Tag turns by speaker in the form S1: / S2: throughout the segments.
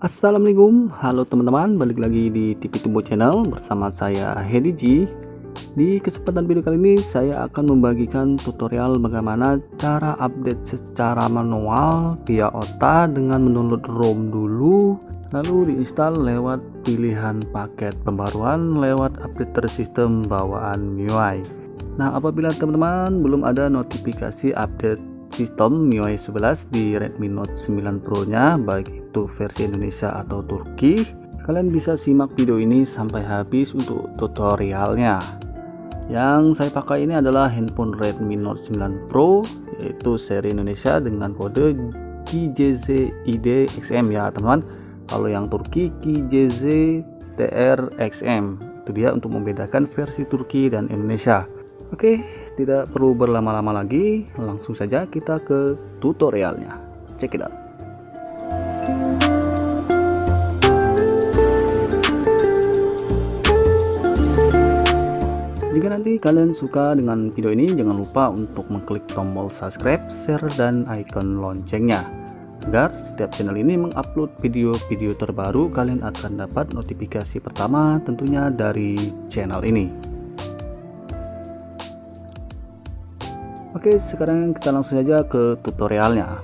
S1: Assalamualaikum, halo teman-teman, balik lagi di TV Tumbo Channel bersama saya Hedi G. Di kesempatan video kali ini saya akan membagikan tutorial bagaimana cara update secara manual via OTA dengan mendownload ROM dulu, lalu diinstal lewat pilihan paket pembaruan lewat update sistem bawaan MIUI. Nah, apabila teman-teman belum ada notifikasi update sistem MIUI 11 di Redmi Note 9 Pro nya, baik itu versi Indonesia atau Turki, kalian bisa simak video ini sampai habis untuk tutorialnya. Yang saya pakai ini adalah handphone Redmi Note 9 Pro, yaitu seri Indonesia dengan kode KJZ-ID-XM ya teman-teman. Kalau yang Turki KJZ-TR-XM, itu dia untuk membedakan versi Turki dan Indonesia. Oke, tidak perlu berlama-lama lagi, langsung saja kita ke tutorialnya. Check it out. Jika nanti kalian suka dengan video ini, jangan lupa untuk mengklik tombol subscribe, share, dan icon loncengnya, agar setiap channel ini mengupload video-video terbaru, kalian akan dapat notifikasi pertama tentunya dari channel ini. Oke, sekarang kita langsung saja ke tutorialnya.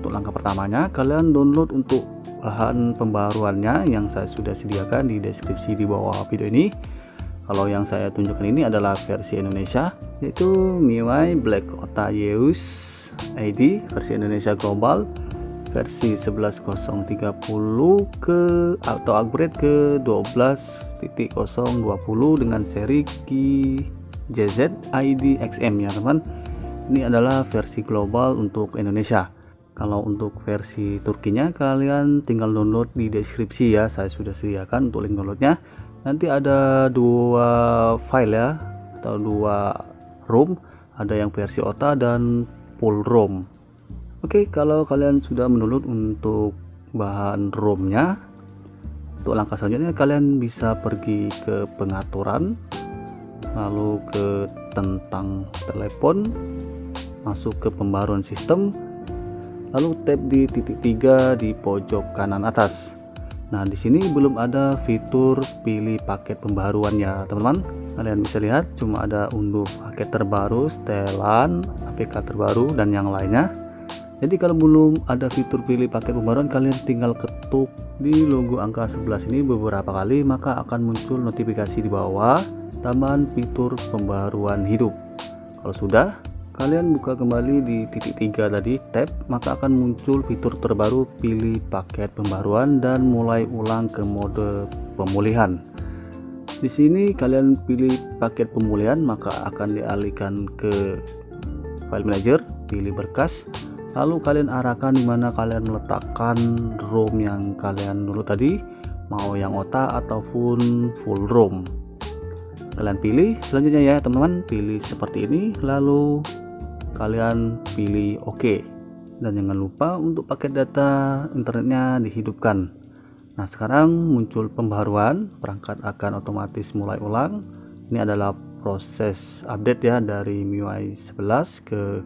S1: Untuk langkah pertamanya, kalian download untuk bahan pembaruannya yang saya sudah sediakan di deskripsi di bawah video ini. Kalau yang saya tunjukkan ini adalah versi Indonesia, yaitu MIUI Black OTA Yeus ID versi Indonesia Global versi 11.030 ke atau upgrade ke 12.020 dengan seri KJZ ID XM ya teman. Ini adalah versi global untuk Indonesia. Kalau untuk versi Turkinya, kalian tinggal download di deskripsi ya, saya sudah sediakan untuk link downloadnya. Nanti ada dua file ya, atau dua ROM, ada yang versi OTA dan full ROM. Oke, kalau kalian sudah mendownload untuk bahan ROM-nya, untuk langkah selanjutnya kalian bisa pergi ke pengaturan, lalu ke tentang telepon, masuk ke pembaruan sistem, lalu tap di titik 3 di pojok kanan atas. Nah, di sini belum ada fitur pilih paket pembaruan ya teman-teman. Kalian bisa lihat cuma ada unduh paket terbaru, setelan, APK terbaru, dan yang lainnya. Jadi kalau belum ada fitur pilih paket pembaruan, kalian tinggal ketuk di logo angka 11 ini beberapa kali, maka akan muncul notifikasi di bawah tambahan fitur pembaruan hidup. Kalau sudah, kalian buka kembali di titik 3 tadi, tab, maka akan muncul fitur terbaru pilih paket pembaruan dan mulai ulang ke mode pemulihan. Di sini kalian pilih paket pemulihan, maka akan dialihkan ke file manager, pilih berkas, lalu kalian arahkan dimana kalian meletakkan ROM yang kalian dulu tadi, mau yang OTA ataupun full ROM. Kalian pilih selanjutnya ya teman-teman, pilih seperti ini, lalu kalian pilih OK, dan jangan lupa untuk paket data internetnya dihidupkan. Nah, sekarang muncul pembaruan, perangkat akan otomatis mulai ulang. Ini adalah proses update ya dari MIUI 11 ke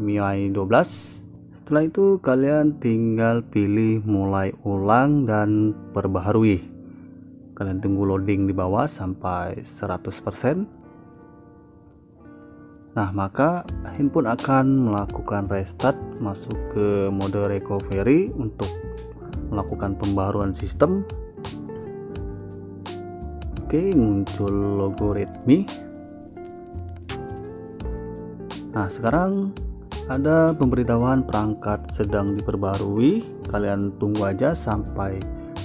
S1: MIUI 12. Setelah itu kalian tinggal pilih mulai ulang dan perbaharui. Kalian tunggu loading di bawah sampai 100%. Nah, maka handphone akan melakukan restart, masuk ke mode recovery untuk melakukan pembaruan sistem. Oke, muncul logo Redmi. Nah, sekarang ada pemberitahuan perangkat sedang diperbarui. Kalian tunggu aja sampai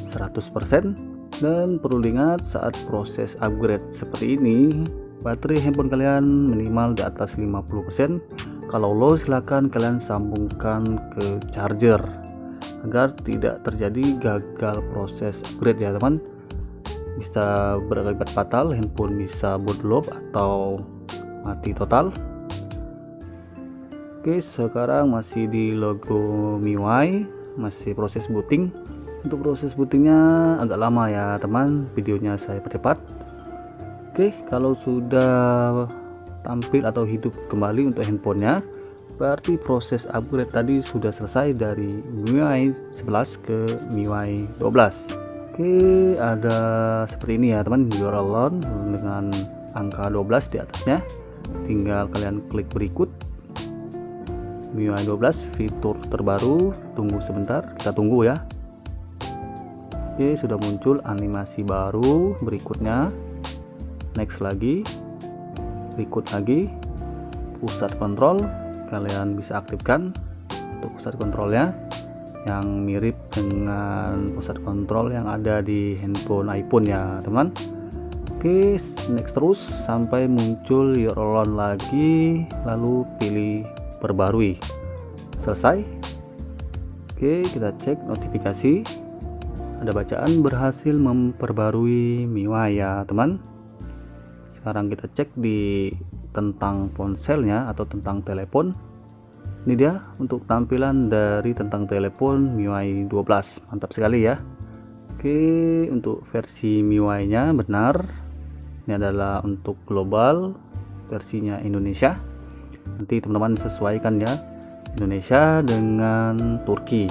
S1: 100%. Dan perlu diingat, saat proses upgrade seperti ini, baterai handphone kalian minimal di atas 50%. Kalau low, silahkan kalian sambungkan ke charger agar tidak terjadi gagal proses upgrade ya teman. Bisa berakibat fatal, handphone bisa bootloop atau mati total. Oke, sekarang masih di logo MIUI, masih proses booting. Untuk proses bootingnya agak lama ya teman, videonya saya percepat. Oke, kalau sudah tampil atau hidup kembali untuk handphonenya, Berarti proses upgrade tadi sudah selesai dari MIUI 11 ke MIUI 12. Oke, ada seperti ini ya teman, URL launch dengan angka 12 di atasnya. Tinggal kalian klik berikut. MIUI 12 fitur terbaru, tunggu sebentar, kita tunggu ya. Oke, sudah muncul animasi baru. Berikutnya next lagi, berikut lagi, pusat kontrol kalian bisa aktifkan untuk pusat kontrolnya yang mirip dengan pusat kontrol yang ada di handphone iPhone ya teman. Oke, next terus sampai muncul URL lagi, lalu pilih perbarui. Selesai. Oke, kita cek notifikasi, ada bacaan berhasil memperbarui MIUI ya teman. Sekarang kita cek di tentang ponselnya atau tentang telepon. Ini dia untuk tampilan dari tentang telepon MIUI 12. Mantap sekali ya. Oke, untuk versi MIUI nya benar, ini adalah untuk global, versinya Indonesia. Nanti teman-teman sesuaikan ya, Indonesia dengan Turki,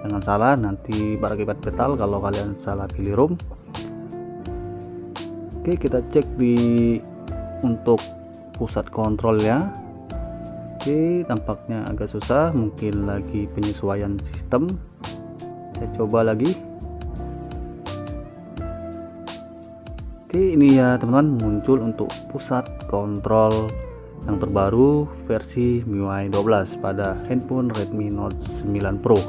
S1: jangan salah nanti berakibat fatal kalau kalian salah pilih ROM. Oke, kita cek di untuk pusat kontrolnya. Oke, tampaknya agak susah, mungkin lagi penyesuaian sistem. Saya coba lagi. Oke, ini ya teman-teman, muncul untuk pusat kontrol yang terbaru versi MIUI 12 pada handphone Redmi Note 9 Pro.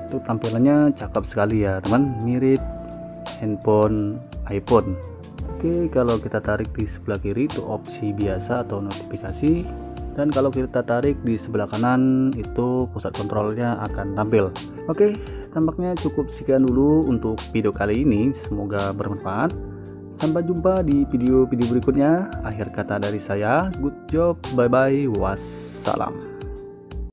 S1: Itu tampilannya cakep sekali ya teman, mirip handphone iPhone. Oke, kalau kita tarik di sebelah kiri itu opsi biasa atau notifikasi, dan kalau kita tarik di sebelah kanan itu pusat kontrolnya akan tampil. Oke, tampaknya cukup sekian dulu untuk video kali ini, semoga bermanfaat. Sampai jumpa di video-video berikutnya. Akhir kata dari saya, good job, bye bye, wassalam.